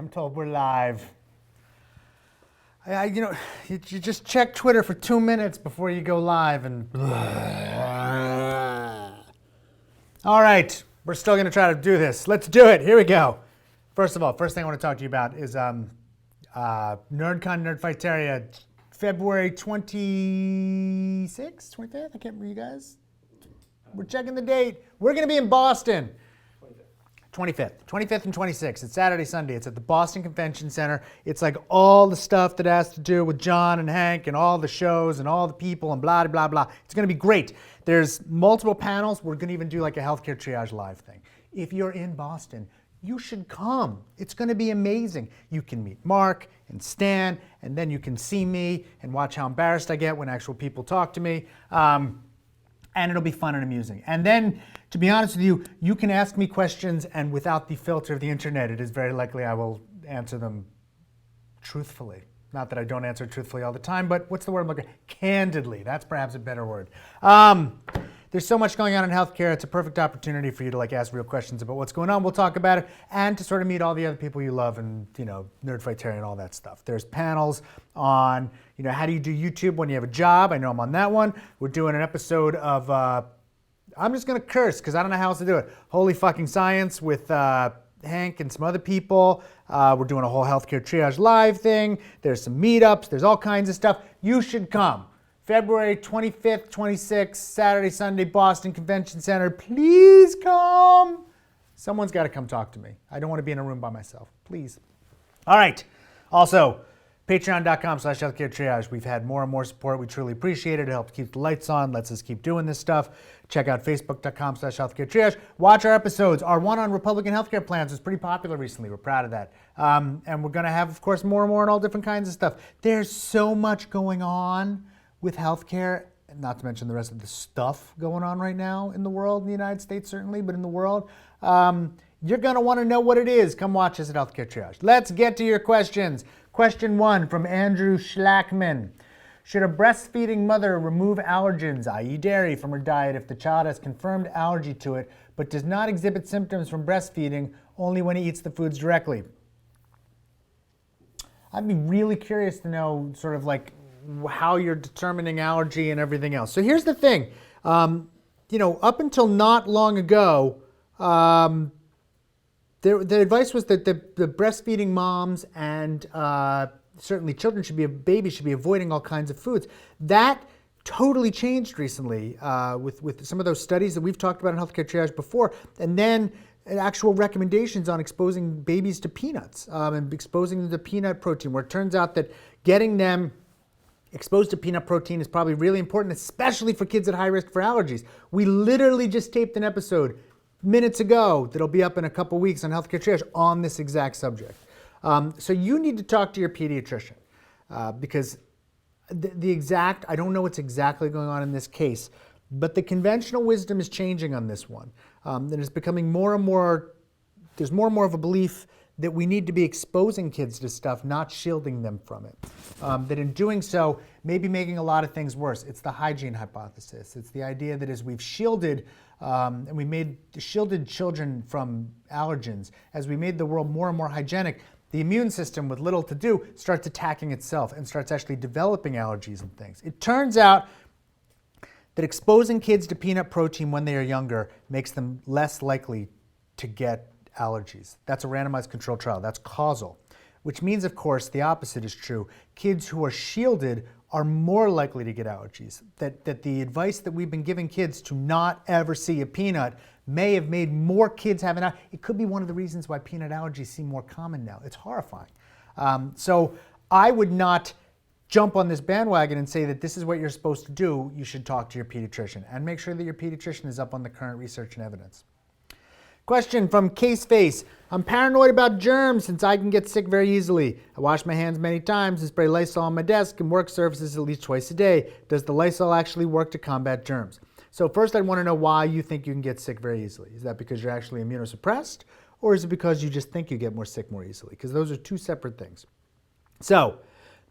I'm told we're live. You just check Twitter for 2 minutes before you go live and... All right, we're still going to try to do this. Let's do it. Here we go. First of all, first thing I want to talk to you about is NerdCon, Nerdfighteria, February 26th, 25th? I can't remember, you guys. We're checking the date. We're going to be in Boston. 25th and 26th. It's Saturday, Sunday. It's at the Boston Convention Center. It's like all the stuff that has to do with John and Hank and all the shows and all the people and blah, blah, blah. It's going to be great. There's multiple panels. We're going to even do like a healthcare triage live thing. If you're in Boston, you should come. It's going to be amazing. You can meet Mark and Stan, and then you can see me and watch how embarrassed I get when actual people talk to me. And it'll be fun and amusing. And then, to be honest with you, you can ask me questions, and without the filter of the internet, it is very likely I will answer them truthfully. Not that I don't answer truthfully all the time, but what's the word I'm looking for? Candidly. That's perhaps a better word. There's so much going on in healthcare. It's a perfect opportunity for you to ask real questions about what's going on. We'll talk about it, and to sort of meet all the other people you love, and Nerdfighteria and all that stuff. There's panels on how do you do YouTube when you have a job. I know I'm on that one. We're doing an episode of I'm just gonna curse because I don't know how else to do it. Holy fucking science with Hank and some other people. We're doing a whole healthcare triage live thing. There's some meetups. There's all kinds of stuff. You should come. February 25th, 26th, Saturday, Sunday, Boston Convention Center. Please come. Someone's got to come talk to me. I don't want to be in a room by myself. Please. All right. Also, patreon.com/healthcaretriage. We've had more and more support. We truly appreciate it. It helps keep the lights on, lets us keep doing this stuff. Check out facebook.com/healthcaretriage. Watch our episodes. Our one on Republican healthcare plans was pretty popular recently. We're proud of that. And we're going to have, of course, more and more and all different kinds of stuff. There's so much going on with healthcare, not to mention the rest of the stuff going on right now in the world, in the United States certainly, but in the world. You're going to want to know what it is. Come watch us at Healthcare Triage. Let's get to your questions. Question 1 from Andrew Schlackman. Should a breastfeeding mother remove allergens, i.e. dairy, from her diet if the child has confirmed allergy to it, but does not exhibit symptoms from breastfeeding, only when he eats the foods directly? I'd be really curious to know sort of how you're determining allergy and everything else. So here's the thing. Up until not long ago, the advice was that the breastfeeding moms and certainly babies should be avoiding all kinds of foods. That totally changed recently with some of those studies that we've talked about in Healthcare Triage before, and then actual recommendations on exposing babies to peanuts and exposing them to peanut protein, where it turns out that getting them exposed to peanut protein is probably really important, especially for kids at high risk for allergies. We literally just taped an episode minutes ago that'll be up in a couple weeks on Healthcare Triage on this exact subject. So you need to talk to your pediatrician because I don't know what's exactly going on in this case, but the conventional wisdom is changing on this one. And it's becoming there's more and more of a belief that we need to be exposing kids to stuff, not shielding them from it. That in doing so, maybe making a lot of things worse. It's the hygiene hypothesis. It's the idea that as we've shielded, and we made shielded children from allergens, as we made the world more and more hygienic, the immune system, with little to do, starts attacking itself and starts actually developing allergies and things. It turns out that exposing kids to peanut protein when they are younger makes them less likely to get allergies. That's a randomized controlled trial. That's causal, which means, of course, the opposite is true. Kids who are shielded are more likely to get allergies. That the advice that we've been giving kids to not ever see a peanut may have made more kids have an allergy. It could be one of the reasons why peanut allergies seem more common now. It's horrifying. So I would not jump on this bandwagon and say that this is what you're supposed to do. You should talk to your pediatrician and make sure that your pediatrician is up on the current research and evidence. Question from Caseface. I'm paranoid about germs since I can get sick very easily. I wash my hands many times and spray Lysol on my desk and work surfaces at least twice a day. Does the Lysol actually work to combat germs? So first, I'd want to know why you think you can get sick very easily. Is that because you're actually immunosuppressed, or is it because you just think you get more sick more easily? Because those are two separate things. So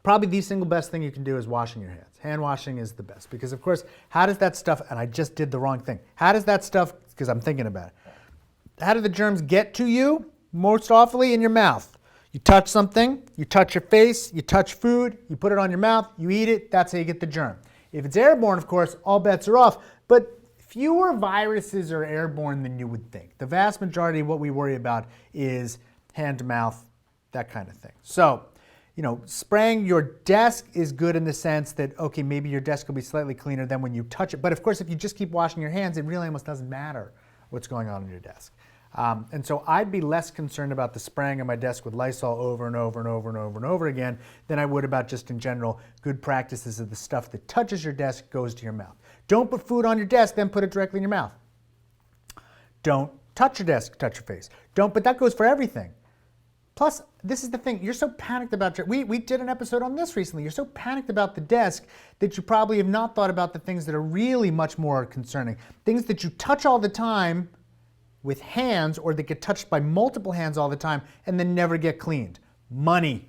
probably the single best thing you can do is washing your hands. Hand washing is the best because, of course, how does that stuff, and I just did the wrong thing. How does that stuff, because I'm thinking about it, how do the germs get to you? Most awfully in your mouth. You touch something, you touch your face, you touch food, you put it on your mouth, you eat it, that's how you get the germ. If it's airborne, of course, all bets are off, but fewer viruses are airborne than you would think. The vast majority of what we worry about is hand to mouth, that kind of thing. So, spraying your desk is good in the sense that, okay, maybe your desk will be slightly cleaner than when you touch it. But of course, if you just keep washing your hands, it really almost doesn't matter what's going on your desk. And so I'd be less concerned about the spraying on my desk with Lysol over and over and over and over and over again than I would about just in general good practices of the stuff that touches your desk goes to your mouth. Don't put food on your desk, then put it directly in your mouth. Don't touch your desk, touch your face. But that goes for everything. Plus, this is the thing, you're so panicked about we did an episode on this recently. You're so panicked about the desk that you probably have not thought about the things that are really much more concerning. Things that you touch all the time with hands or that get touched by multiple hands all the time and then never get cleaned. Money,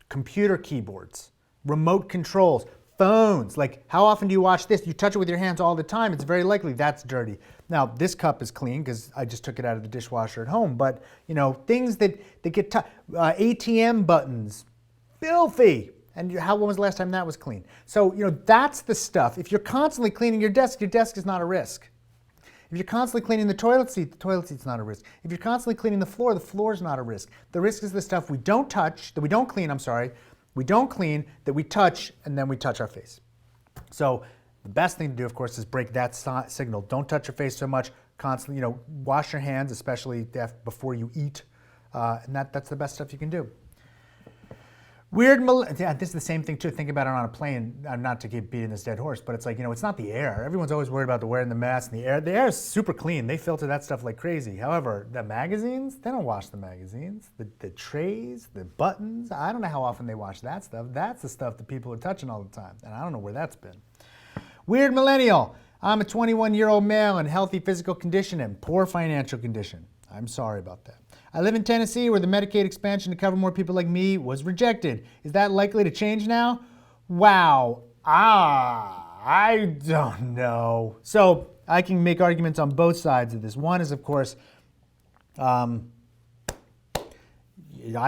computer keyboards, remote controls, phones. Like, how often do you wash this? You touch it with your hands all the time. It's very likely that's dirty. Now, this cup is clean because I just took it out of the dishwasher at home. But, things that get touched, ATM buttons, filthy. And when was the last time that was clean? So, that's the stuff. If you're constantly cleaning your desk is not a risk. If you're constantly cleaning the toilet seat's not a risk. If you're constantly cleaning the floor is not a risk. The risk is the stuff we don't clean, we don't clean, that we touch, and then we touch our face. So the best thing to do, of course, is break that signal. Don't touch your face so much. Constantly, wash your hands, especially before you eat. And that's the best stuff you can do. This is the same thing too. Think about it on a plane. Not to keep beating this dead horse, but it's like, it's not the air. Everyone's always worried about wearing the mask and the air. The air is super clean. They filter that stuff like crazy. However, the magazines, they don't wash the magazines. The trays, the buttons, I don't know how often they wash that stuff. That's the stuff that people are touching all the time. And I don't know where that's been. Weird millennial. I'm a 21-year-old male in healthy physical condition and poor financial condition. I'm sorry about that. I live in Tennessee where the Medicaid expansion to cover more people like me was rejected. Is that likely to change now? Wow. I don't know. So I can make arguments on both sides of this. One is, of course, I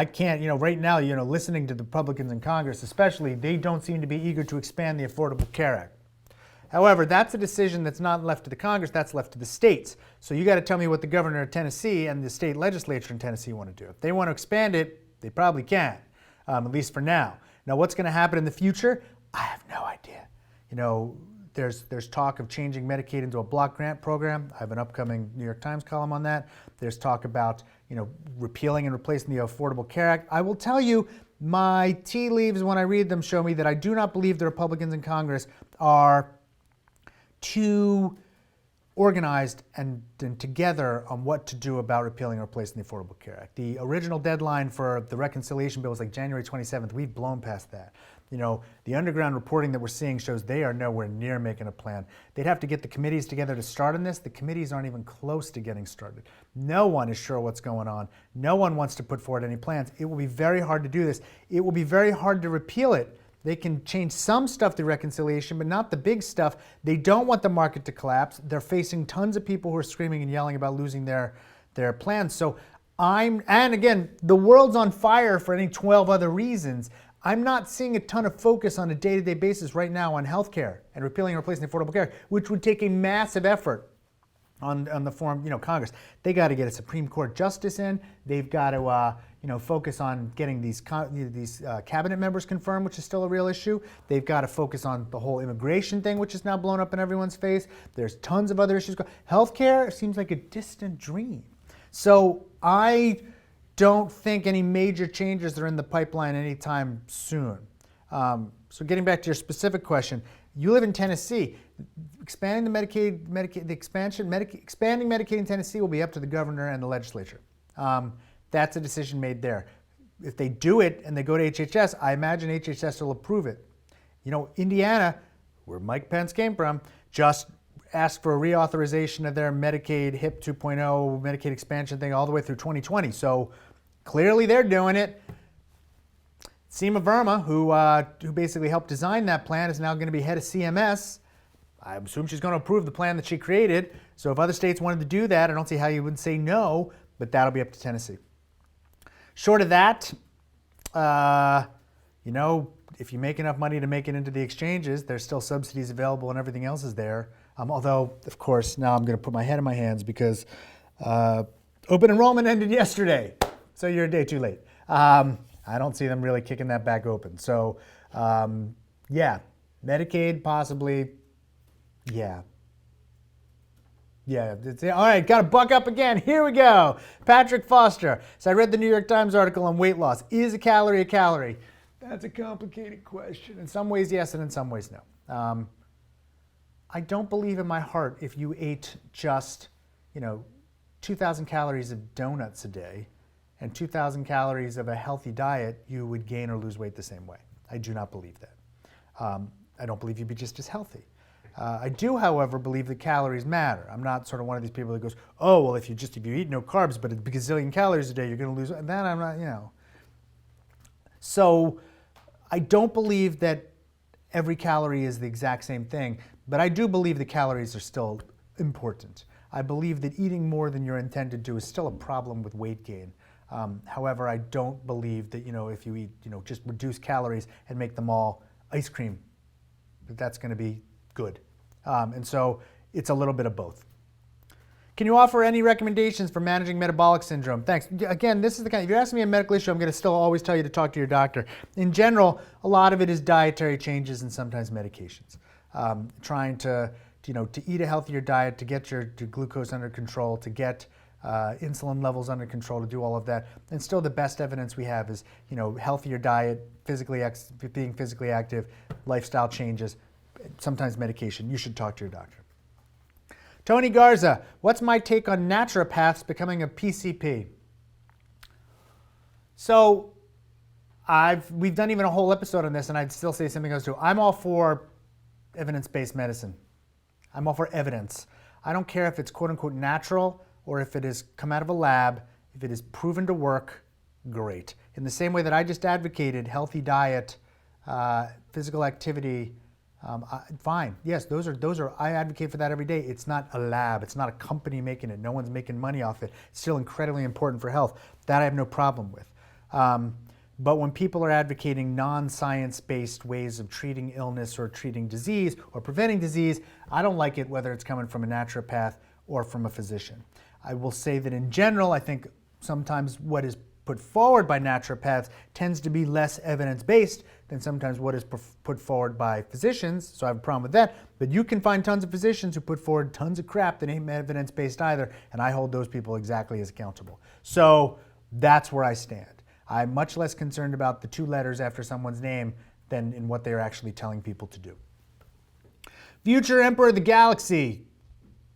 can't, right now, listening to the Republicans in Congress especially, they don't seem to be eager to expand the Affordable Care Act. However, that's a decision that's not left to the Congress, that's left to the states. So you got to tell me what the governor of Tennessee and the state legislature in Tennessee want to do. If they want to expand it, they probably can, at least for now. Now, what's going to happen in the future? I have no idea. There's talk of changing Medicaid into a block grant program. I have an upcoming New York Times column on that. There's talk about, repealing and replacing the Affordable Care Act. I will tell you, my tea leaves when I read them show me that I do not believe the Republicans in Congress are too organized and together on what to do about repealing or replacing the Affordable Care Act. The original deadline for the reconciliation bill was like January 27th. We've blown past that. The underground reporting that we're seeing shows they are nowhere near making a plan. They'd have to get the committees together to start on this. The committees aren't even close to getting started. No one is sure what's going on. No one wants to put forward any plans. It will be very hard to do this. It will be very hard to repeal it. They can change some stuff through reconciliation, but not the big stuff. They don't want the market to collapse. They're facing tons of people who are screaming and yelling about losing their plans. So and again, the world's on fire for any 12 other reasons. I'm not seeing a ton of focus on a day-to-day basis right now on healthcare and repealing and replacing the Affordable Care, which would take a massive effort on the form, Congress. They got to get a Supreme Court justice in. They've got to, focus on getting these cabinet members confirmed, which is still a real issue. They've got to focus on the whole immigration thing, which is now blown up in everyone's face. There's tons of other issues. Healthcare seems like a distant dream. So I don't think any major changes are in the pipeline anytime soon. So getting back to your specific question, you live in Tennessee. Expanding expanding Medicaid in Tennessee will be up to the governor and the legislature. That's a decision made there. If they do it and they go to HHS, I imagine HHS will approve it. Indiana, where Mike Pence came from, just asked for a reauthorization of their Medicaid HIP 2.0 Medicaid expansion thing all the way through 2020. So clearly they're doing it. Seema Verma, who basically helped design that plan, is now going to be head of CMS. I assume she's going to approve the plan that she created. So if other states wanted to do that, I don't see how you would say no, but that'll be up to Tennessee. Short of that, you know, if you make enough money to make it into the exchanges, there's still subsidies available and everything else is there. Although, of course, now I'm going to put my head in my hands because open enrollment ended yesterday, so you're a day too late. I don't see them really kicking that back open. So, yeah, Medicaid possibly, yeah. Yeah, all right, got to buck up again. Here we go. Patrick Foster. So I read the New York Times article on weight loss. Is a calorie a calorie? That's a complicated question. In some ways, yes, and in some ways, no. I don't believe in my heart if you ate just, 2,000 calories of donuts a day and 2,000 calories of a healthy diet, you would gain or lose weight the same way. I do not believe that. I don't believe you'd be just as healthy. I do, however, believe that calories matter. I'm not sort of one of these people that goes, oh, well, if you eat no carbs, but a gazillion calories a day, you're going to lose. And then I'm not, So I don't believe that every calorie is the exact same thing, but I do believe that calories are still important. I believe that eating more than you're intended to is still a problem with weight gain. However, I don't believe that, if you eat, just reduce calories and make them all ice cream, that's going to be good. And so it's a little bit of both. Can you offer any recommendations for managing metabolic syndrome? Thanks. Again, this is the kind, if you're asking me a medical issue, I'm going to still always tell you to talk to your doctor. In general, a lot of it is dietary changes and sometimes medications. Trying to eat a healthier diet, to get your glucose under control, to get insulin levels under control, to do all of that. And still the best evidence we have is, healthier diet, being physically active, lifestyle changes, sometimes medication. You should talk to your doctor. Tony Garza, what's my take on NatPaths becoming a PCP? So we've done even a whole episode on this, and I'd still say something else too. I'm all for evidence-based medicine. I'm all for evidence. I don't care if it's quote unquote natural or if it has come out of a lab. If it is proven to work, great. In the same way that I just advocated healthy diet, physical activity, fine. Yes, those are. I advocate for that every day. It's not a lab. It's not a company making it. No one's making money off it. It's still incredibly important for health. That I have no problem with. But when people are advocating non-science-based ways of treating illness or treating disease or preventing disease, I don't like it whether it's coming from a naturopath or from a physician. I will say that in general, I think sometimes what is put forward by naturopaths tends to be less evidence-based than sometimes what is put forward by physicians, so I have a problem with that. But you can find tons of physicians who put forward tons of crap that ain't evidence-based either, and I hold those people exactly as accountable. So that's where I stand. I'm much less concerned about the 2 letters after someone's name than in what they're actually telling people to do. Future Emperor of the Galaxy.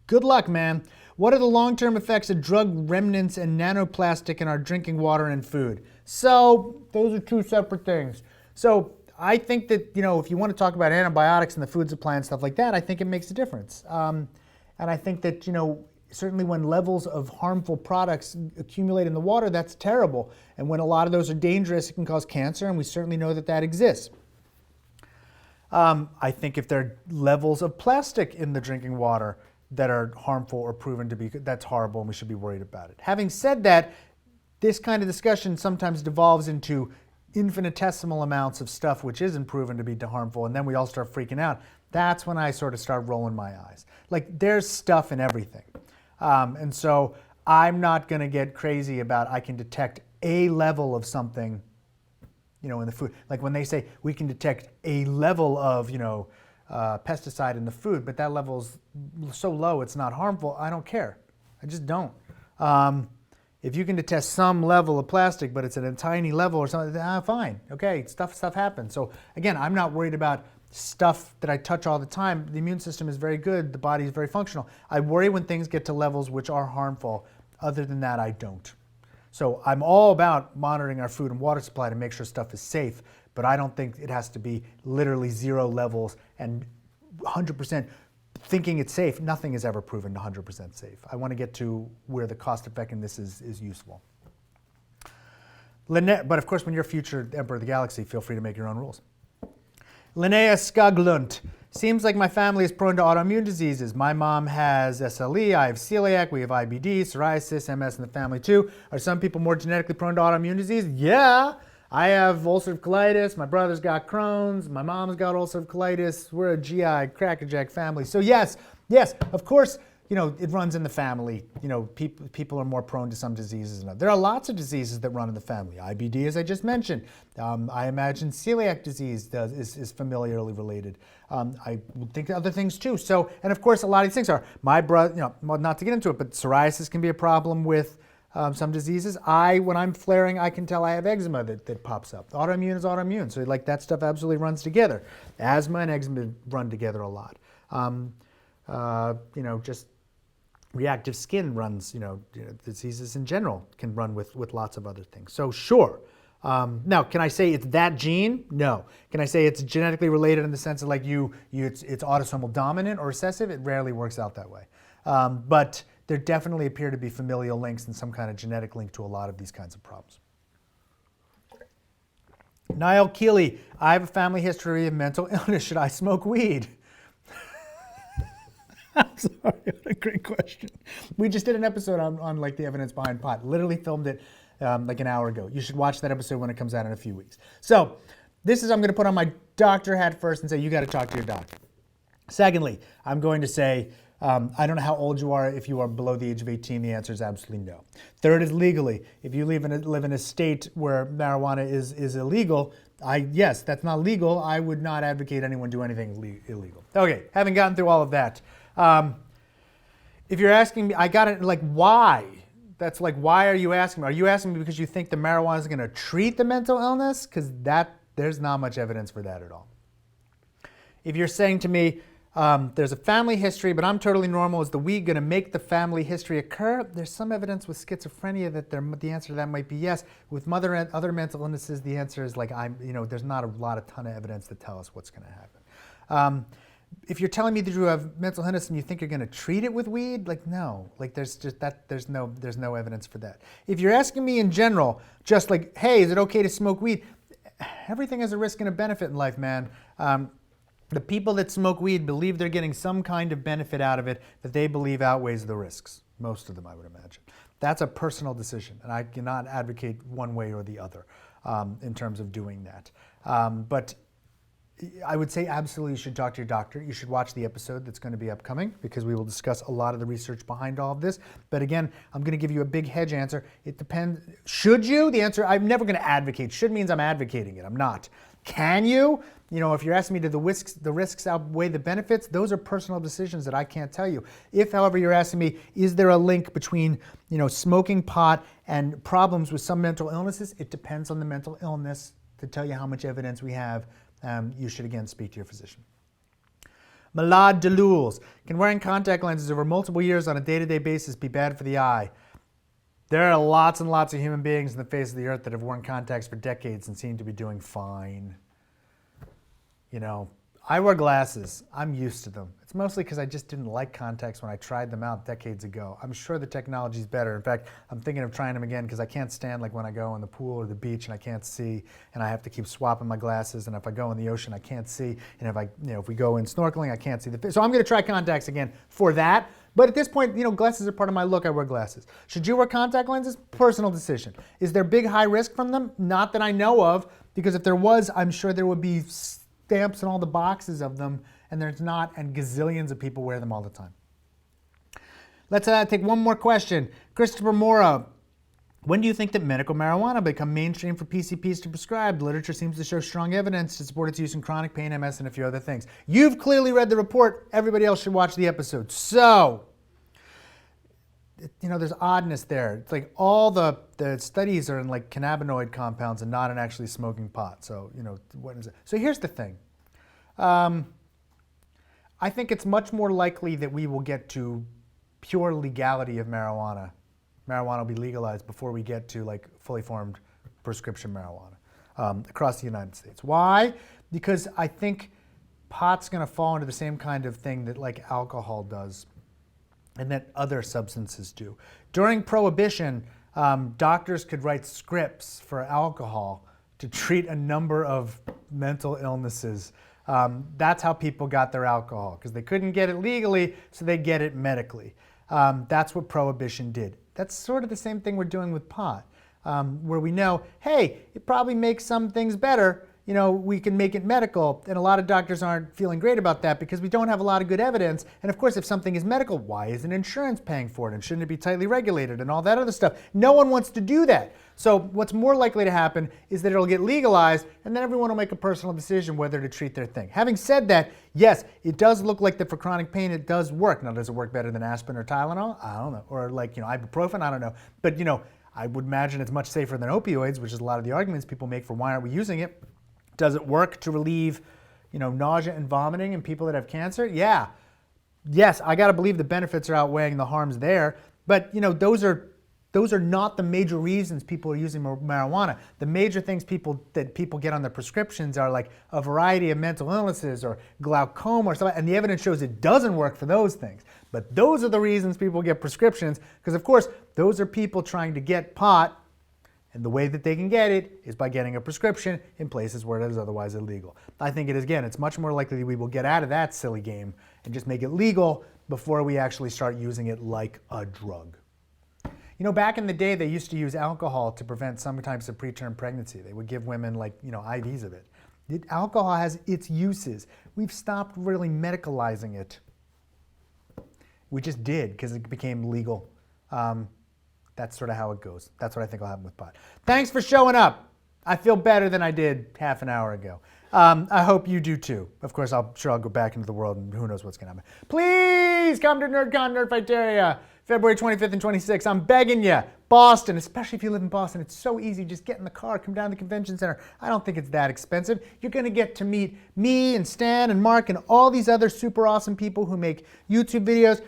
Good luck, man. What are the long-term effects of drug remnants and nanoplastic in our drinking water and food? So those are 2 separate things. So I think that, if you want to talk about antibiotics in the food supply and stuff like that, I think it makes a difference. And I think that, certainly when levels of harmful products accumulate in the water, that's terrible. And when a lot of those are dangerous, it can cause cancer, and we certainly know that that exists. I think if there are levels of plastic in the drinking water that are harmful or proven to be, that's horrible and we should be worried about it. Having said that, this kind of discussion sometimes devolves into infinitesimal amounts of stuff which isn't proven to be harmful, and then we all start freaking out. That's when I sort of start rolling my eyes. Like, there's stuff in everything. And so I'm not going to get crazy about I can detect a level of something, in the food. Like when they say we can detect a level of, pesticide in the food, but that level's so low it's not harmful, I don't care. I just don't. If you can detect some level of plastic, but it's at a tiny level or something, fine. Okay, stuff happens. So again, I'm not worried about stuff that I touch all the time. The immune system is very good. The body is very functional. I worry when things get to levels which are harmful. Other than that, I don't. So I'm all about monitoring our food and water supply to make sure stuff is safe, but I don't think it has to be literally 0 levels and 100% thinking it's safe. Nothing is ever proven 100% safe. I want to get to where the cost effectiveness is useful. Lynette, but of course, when you're future Emperor of the Galaxy, feel free to make your own rules. Linnea Skaglund. Seems like my family is prone to autoimmune diseases. My mom has SLE, I have celiac, we have IBD, psoriasis, MS in the family too. Are some people more genetically prone to autoimmune disease? Yeah. I have ulcerative colitis, my brother's got Crohn's, my mom's got ulcerative colitis, we're a GI crackerjack family. So yes, of course, it runs in the family. People are more prone to some diseases than others. There are lots of diseases that run in the family. IBD, as I just mentioned. I imagine celiac disease is familiarly related. I would think other things too. So, and of course, a lot of these things are. My brother, not to get into it, but psoriasis can be a problem with some diseases. When I'm flaring, I can tell I have eczema that pops up. Autoimmune is autoimmune. So like that stuff absolutely runs together. Asthma and eczema run together a lot. Just reactive skin runs, diseases in general can run with lots of other things. So sure. Now, can I say it's that gene? No. Can I say it's genetically related in the sense of like it's autosomal dominant or recessive? It rarely works out that way. But there definitely appear to be familial links and some kind of genetic link to a lot of these kinds of problems. Niall Keeley, I have a family history of mental illness. Should I smoke weed? I'm sorry, what a great question. We just did an episode on like the evidence behind pot. Literally filmed it like an hour ago. You should watch that episode when it comes out in a few weeks. So I'm going to put on my doctor hat first and say, you got to talk to your doctor. Secondly, I'm going to say, I don't know how old you are. If you are below the age of 18, the answer is absolutely no. Third is legally. If you live in a state where marijuana is illegal, yes, that's not legal. I would not advocate anyone do anything illegal. Okay, having gotten through all of that, if you're asking me, I got it, like, why? That's like, why are you asking me? Are you asking me because you think the marijuana is going to treat the mental illness? Because there's not much evidence for that at all. If you're saying to me, there's a family history, but I'm totally normal, is the weed going to make the family history occur? There's some evidence with schizophrenia that the answer to that might be yes. With other mental illnesses, the answer is like, there's not a ton of evidence to tell us what's going to happen. If you're telling me that you have mental illness and you think you're going to treat it with weed, like no, like there's no evidence for that. If you're asking me in general, just like, hey, is it okay to smoke weed? Everything has a risk and a benefit in life, man. The people that smoke weed believe they're getting some kind of benefit out of it that they believe outweighs the risks. Most of them, I would imagine. That's a personal decision, and I cannot advocate one way or the other in terms of doing that. But I would say absolutely you should talk to your doctor. You should watch the episode that's going to be upcoming because we will discuss a lot of the research behind all of this. But again, I'm going to give you a big hedge answer. It depends. Should you? The answer, I'm never going to advocate. Should means I'm advocating it. I'm not. Can you? If you're asking me, do the risks outweigh the benefits? Those are personal decisions that I can't tell you. If, however, you're asking me, is there a link between, smoking pot and problems with some mental illnesses? It depends on the mental illness to tell you how much evidence we have. You should, again, speak to your physician. Malad Delules, can wearing contact lenses over multiple years on a day-to-day basis be bad for the eye? There are lots and lots of human beings on the face of the earth that have worn contacts for decades and seem to be doing fine. I wear glasses. I'm used to them. It's mostly because I just didn't like contacts when I tried them out decades ago. I'm sure the technology's better. In fact, I'm thinking of trying them again because I can't stand like when I go in the pool or the beach and I can't see and I have to keep swapping my glasses, and if I go in the ocean I can't see, and if we go in snorkeling I can't see the fish. So I'm going to try contacts again for that. But at this point, glasses are part of my look. I wear glasses. Should you wear contact lenses? Personal decision. Is there big high risk from them? Not that I know of, because if there was, I'm sure there would be stamps in all the boxes of them, and there's not, and gazillions of people wear them all the time. Let's take one more question. Christopher Mora, when do you think that medical marijuana become mainstream for PCPs to prescribe? The literature seems to show strong evidence to support its use in chronic pain, MS, and a few other things. You've clearly read the report. Everybody else should watch the episode. So, there's oddness there. It's like all the studies are in like cannabinoid compounds and not in actually smoking pot. So, what is it? So here's the thing. I think it's much more likely that we will get to pure legality of marijuana. Marijuana will be legalized before we get to like fully formed prescription marijuana across the United States. Why? Because I think pot's going to fall into the same kind of thing that like alcohol does and that other substances do. During Prohibition, doctors could write scripts for alcohol to treat a number of mental illnesses That's how people got their alcohol, because they couldn't get it legally, so they get it medically. That's what prohibition did. That's sort of the same thing we're doing with pot, where we know, hey, it probably makes some things better. You know, we can make it medical, and a lot of doctors aren't feeling great about that because we don't have a lot of good evidence. And of course, if something is medical, why isn't insurance paying for it? And shouldn't it be tightly regulated and all that other stuff? No one wants to do that. So what's more likely to happen is that it'll get legalized, and then everyone will make a personal decision whether to treat their thing. Having said that, yes, it does look like that for chronic pain it does work. Now, does it work better than aspirin or Tylenol? I don't know. Or like, ibuprofen? I don't know. But, I would imagine it's much safer than opioids, which is a lot of the arguments people make for why aren't we using it. Does it work to relieve, nausea and vomiting in people that have cancer? Yeah. Yes, I got to believe the benefits are outweighing the harms there. But, those are not the major reasons people are using marijuana. The major things that people get on their prescriptions are like a variety of mental illnesses or glaucoma or something, and the evidence shows it doesn't work for those things. But those are the reasons people get prescriptions, because of course, those are people trying to get pot. And the way that they can get it is by getting a prescription in places where it is otherwise illegal. I think it's much more likely that we will get out of that silly game and just make it legal before we actually start using it like a drug. Back in the day, they used to use alcohol to prevent some types of preterm pregnancy. They would give women IVs of it. Alcohol has its uses. We've stopped really medicalizing it. We just did because it became legal. That's sort of how it goes. That's what I think will happen with pot. Thanks for showing up. I feel better than I did half an hour ago. I hope you do too. Of course, I'll go back into the world and who knows what's going to happen. Please come to NerdCon, Nerdfighteria, February 25th and 26th. I'm begging you. Boston, especially if you live in Boston. It's so easy. Just get in the car, come down to the convention center. I don't think it's that expensive. You're going to get to meet me and Stan and Mark and all these other super awesome people who make YouTube videos.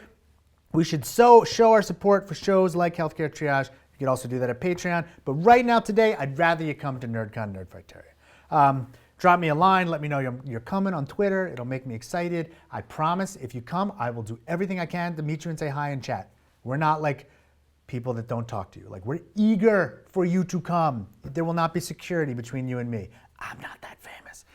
We should show our support for shows like Healthcare Triage. You could also do that at Patreon. But right now, today, I'd rather you come to NerdCon, Nerdfighteria. Drop me a line. Let me know you're coming on Twitter. It'll make me excited. I promise, if you come, I will do everything I can to meet you and say hi and chat. We're not like people that don't talk to you. We're eager for you to come. There will not be security between you and me. I'm not that famous.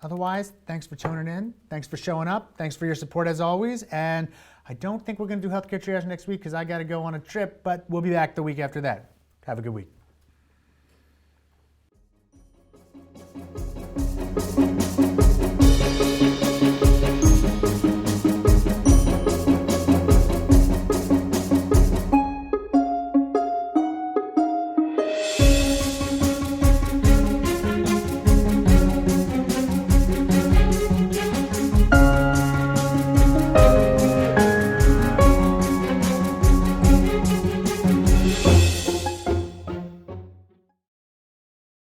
Otherwise, thanks for tuning in. Thanks for showing up. Thanks for your support as always. And I don't think we're going to do Healthcare Triage next week because I got to go on a trip, but we'll be back the week after that. Have a good week.